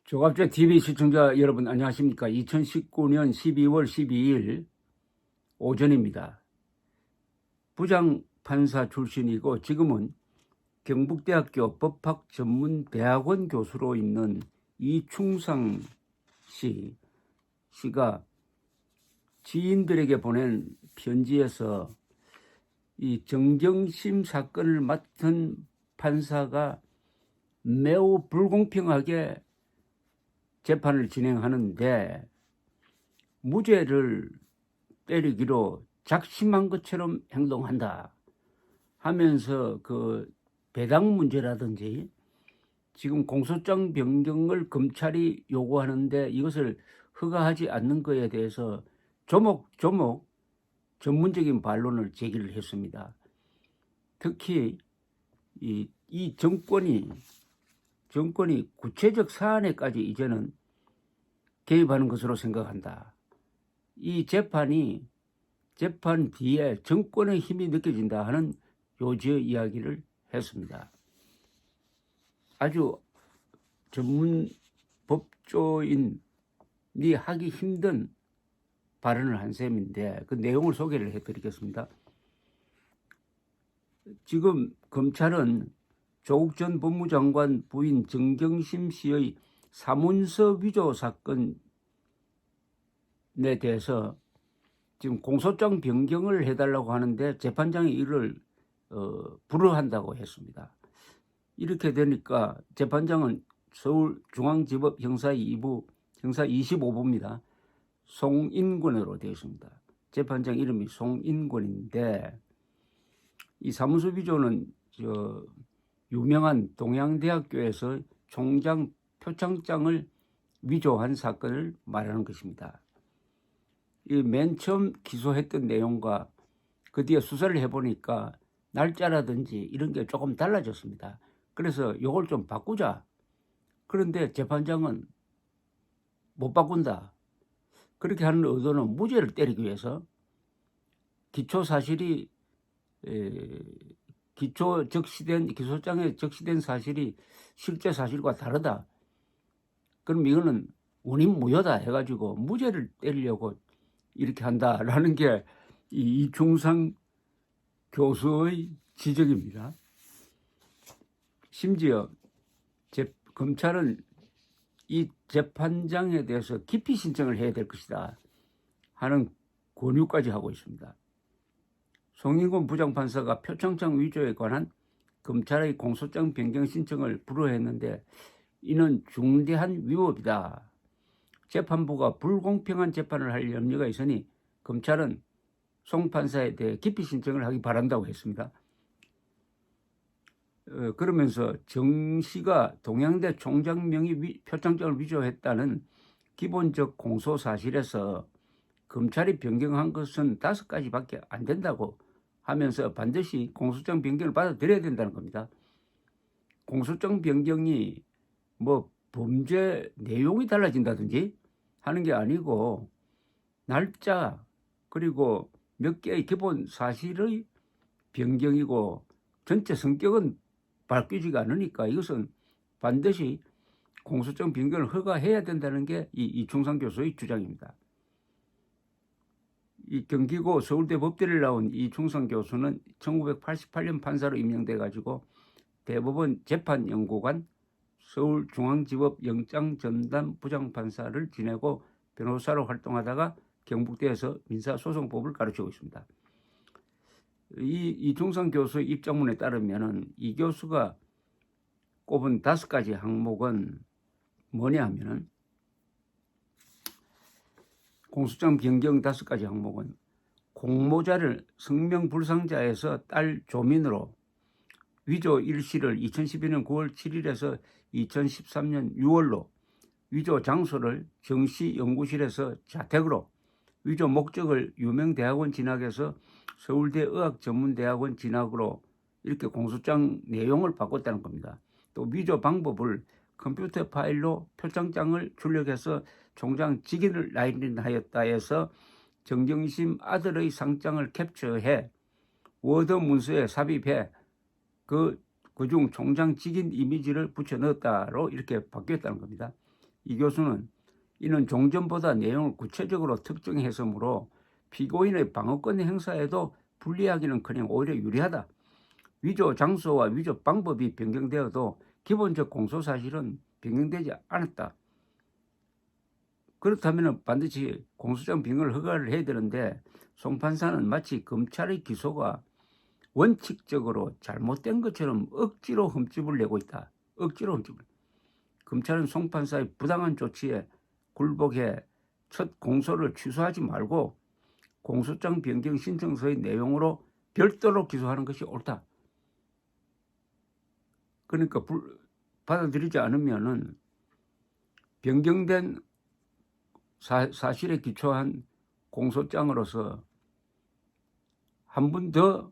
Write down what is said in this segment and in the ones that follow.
조갑제 TV 시청자 여러분 안녕하십니까? 2019년 12월 12일 오전입니다. 부장판사 출신이고 지금은 경북대학교 법학전문대학원 교수로 있는 이충상 씨가 지인들에게 보낸 편지에서 이 정경심 사건을 맡은 판사가 매우 불공평하게 재판을 진행하는데 무죄를 때리기로 작심한 것처럼 행동한다 하면서 그 배당 문제라든지 지금 공소장 변경을 검찰이 요구하는데 이것을 허가하지 않는 것에 대해서 조목조목 전문적인 반론을 제기를 했습니다. 특히 이 정권이 구체적 사안에까지 이제는 개입하는 것으로 생각한다. 이 재판 뒤에 정권의 힘이 느껴진다 하는 요지의 이야기를 했습니다. 아주 전문 법조인이 하기 힘든 발언을 한 셈인데 그 내용을 소개를 해드리겠습니다. 지금 검찰은 조국 전 법무장관 부인 정경심 씨의 사문서 위조 사건에 대해서 지금 공소장 변경을 해달라고 하는데 재판장이 이를 불허한다고 했습니다. 이렇게 되니까 재판장은 서울중앙지법 형사 2부 형사 25부입니다. 송인권으로 되어 있습니다. 재판장 이름이 송인권인데 이 사문서 위조는 유명한 동양대학교에서 총장 표창장을 위조한 사건을 말하는 것입니다. 이 맨 처음 기소했던 내용과 그 뒤에 수사를 해보니까 날짜라든지 이런 게 조금 달라졌습니다. 그래서 이걸 좀 바꾸자. 그런데 재판장은 못 바꾼다. 그렇게 하는 의도는 무죄를 때리기 위해서 기소장에 적시된 사실이 실제 사실과 다르다. 그럼 이거는 원인 무효다 해가지고 무죄를 때리려고 이렇게 한다라는 게 이충상 교수의 지적입니다. 심지어 검찰은 이 재판장에 대해서 기피 신청을 해야 될 것이다 하는 권유까지 하고 있습니다. 송인권 부장판사가 표창장 위조에 관한 검찰의 공소장 변경 신청을 불허했는데 이는 중대한 위법이다. 재판부가 불공평한 재판을 할 염려가 있으니 검찰은 송 판사에 대해 기피 신청을 하기 바란다고 했습니다. 그러면서 정 씨가 동양대 총장 명의 표창장을 위조했다는 기본적 공소 사실에서 검찰이 변경한 것은 5가지밖에 안 된다고 하면서 반드시 공소장 변경을 받아들여야 된다는 겁니다. 공소장 변경이 뭐 범죄 내용이 달라진다든지 하는 게 아니고 날짜 그리고 몇 개의 기본 사실의 변경이고 전체 성격은 바뀌지가 않으니까 이것은 반드시 공소장 변경을 허가해야 된다는 게 이충상 교수의 주장입니다. 이 경기고 서울대 법대를 나온 이충상 교수는 1988년 판사로 임명돼 가지고 대법원 재판연구관 서울중앙지법 영장전담 부장판사를 지내고 변호사로 활동하다가 경북대에서 민사소송법을 가르치고 있습니다. 이충상 교수의 입장문에 따르면 이 교수가 꼽은 5가지 항목은 뭐냐 하면은 공소장 변경 5가지 항목은 공모자를 성명불상자에서 딸 조민으로 위조 일시를 2012년 9월 7일에서 2013년 6월로 위조 장소를 정시 연구실에서 자택으로 위조 목적을 유명대학원 진학에서 서울대 의학전문대학원 진학으로 이렇게 공소장 내용을 바꿨다는 겁니다. 또 위조 방법을 컴퓨터 파일로 표창장을 출력해서 총장 직인을 라인하였다 해서 정경심 아들의 상장을 캡처해 워드 문서에 삽입해 그중 총장 직인 이미지를 붙여 넣었다로 이렇게 바뀌었다는 겁니다. 이 교수는 이는 종전보다 내용을 구체적으로 특정해서므로 피고인의 방어권 행사에도 불리하기는커녕 오히려 유리하다. 위조 장소와 위조 방법이 변경되어도 기본적 공소 사실은 변경되지 않았다. 그렇다면 반드시 공소장 변경을 허가를 해야 되는데 송 판사는 마치 검찰의 기소가 원칙적으로 잘못된 것처럼 억지로 흠집을 내고 있다. 억지로 흠집을. 검찰은 송 판사의 부당한 조치에 굴복해 첫 공소를 취소하지 말고 공소장 변경 신청서의 내용으로 별도로 기소하는 것이 옳다. 그러니까 받아들이지 않으면은 변경된 사실에 기초한 공소장으로서 한 번 더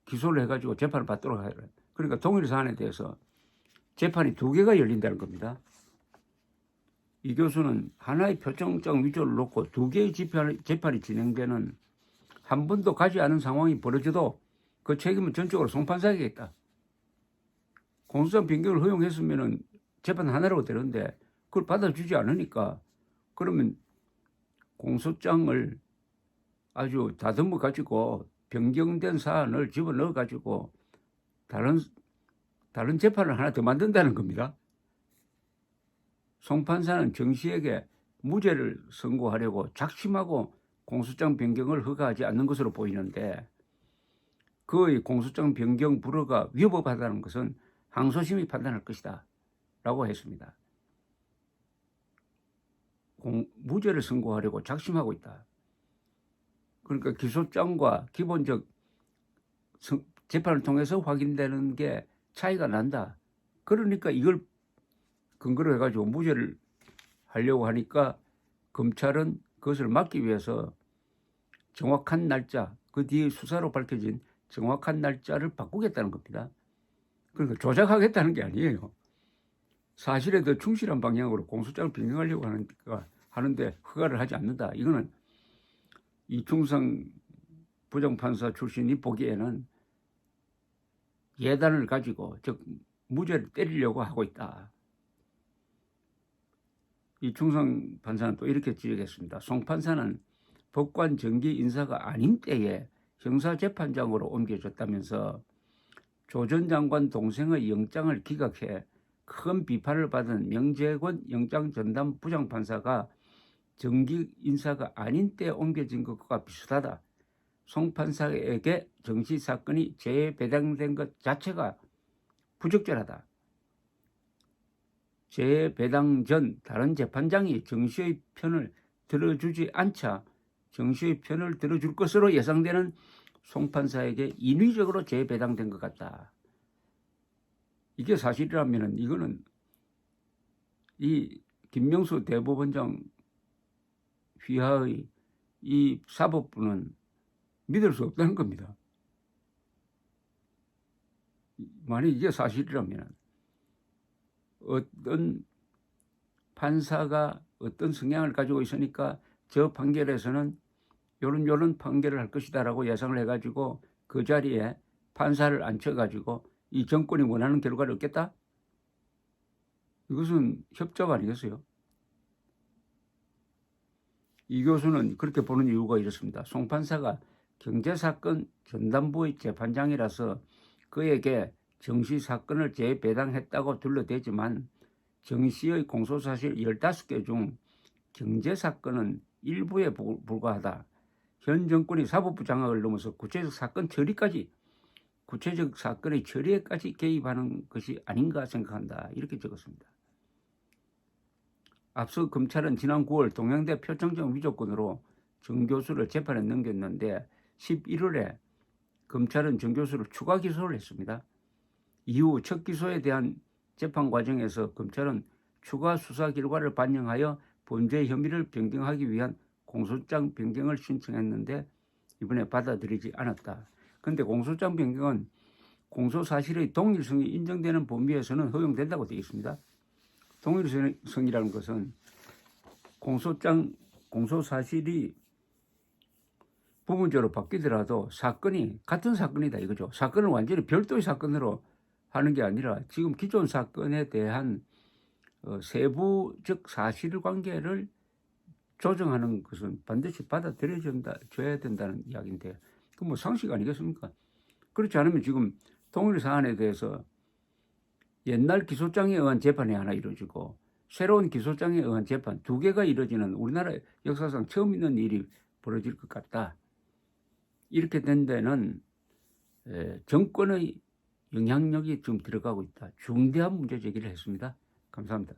기소를 해가지고 재판을 받도록 하라. 그러니까 동일 사안에 대해서 재판이 2개가 열린다는 겁니다. 이 교수는 하나의 표창장 위조를 놓고 2개의 재판이 진행되는 한 번도 가지 않은 상황이 벌어져도 그 책임은 전적으로 송 판사에게 있다. 공소장 변경을 허용했으면 재판 하나라고 되는데 그걸 받아주지 않으니까 그러면 공소장을 아주 다듬어 가지고 변경된 사안을 집어넣어 가지고 다른 재판을 하나 더 만든다는 겁니다. 송 판사는 정 씨에게 무죄를 선고하려고 작심하고 공소장 변경을 허가하지 않는 것으로 보이는데 그의 공소장 변경 불허가 위법하다는 것은 항소심이 판단할 것이다 라고 했습니다. 무죄를 선고하려고 작심하고 있다. 그러니까 기소장과 기본적 재판을 통해서 확인되는 게 차이가 난다. 그러니까 이걸 근거로 해가지고 무죄를 하려고 하니까 검찰은 그것을 막기 위해서 정확한 날짜, 그 뒤에 수사로 밝혀진 정확한 날짜를 바꾸겠다는 겁니다. 그러니까 조작하겠다는 게 아니에요. 사실에 더 충실한 방향으로 공소장을 변경하려고 하는데 허가를 하지 않는다. 이거는 이충성 부장판사 출신이 보기에는 예단을 가지고 즉 무죄를 때리려고 하고 있다. 이충성 판사는 또 이렇게 지적했습니다. 송 판사는 법관 정기 인사가 아닌 때에 형사재판장으로 옮겨졌다면서 조 전 장관 동생의 영장을 기각해 큰 비판을 받은 명재권 영장전담 부장판사가 정기 인사가 아닌 때에 옮겨진 것과 비슷하다. 송 판사에게 정시 사건이 재배당된 것 자체가 부적절하다. 재배당 전 다른 재판장이 정 씨의 편을 들어주지 않자 정 씨의 편을 들어줄 것으로 예상되는 송 판사에게 인위적으로 재배당된 것 같다. 이게 사실이라면 이거는 이 김명수 대법원장 휘하의 이 사법부는 믿을 수 없다는 겁니다. 만약 이게 사실이라면 어떤 판사가 어떤 성향을 가지고 있으니까 저 판결에서는 요런 판결을 할 것이다라고 예상을 해가지고 그 자리에 판사를 앉혀가지고 이 정권이 원하는 결과를 얻겠다? 이것은 협잡 아니겠어요? 이 교수는 그렇게 보는 이유가 이렇습니다. 송 판사가 경제사건 전담부의 재판장이라서 그에게 정씨 사건을 재배당했다고 둘러대지만 정씨의 공소사실 15개 중 경제사건은 일부에 불과하다. 현 정권이 사법부 장악을 넘어서 구체적 사건의 처리에까지 개입하는 것이 아닌가 생각한다. 이렇게 적었습니다. 앞서 검찰은 지난 9월 동양대 표창장 위조건으로 정 교수를 재판에 넘겼는데 11월에 검찰은 정 교수를 추가 기소를 했습니다. 이후 첫 기소에 대한 재판 과정에서 검찰은 추가 수사 결과를 반영하여 범죄 혐의를 변경하기 위한 공소장 변경을 신청했는데 이번에 받아들이지 않았다. 그런데 공소장 변경은 공소사실의 동일성이 인정되는 범위에서는 허용된다고 되어 있습니다. 동일성이라는 것은 공소사실이 부분적으로 바뀌더라도 사건이 같은 사건이다 이거죠. 사건을 완전히 별도의 사건으로 하는 게 아니라 지금 기존 사건에 대한 세부적 사실관계를 조정하는 것은 반드시 받아들여줘야 된다는 이야기인데, 그 뭐 상식 아니겠습니까? 그렇지 않으면 지금 통일 사안에 대해서 옛날 기소장에 의한 재판이 하나 이루어지고 새로운 기소장에 의한 재판 두 개가 이루어지는 우리나라 역사상 처음 있는 일이 벌어질 것 같다. 이렇게 된 데는 정권의 영향력이 좀 들어가고 있다. 중대한 문제 제기를 했습니다. 감사합니다.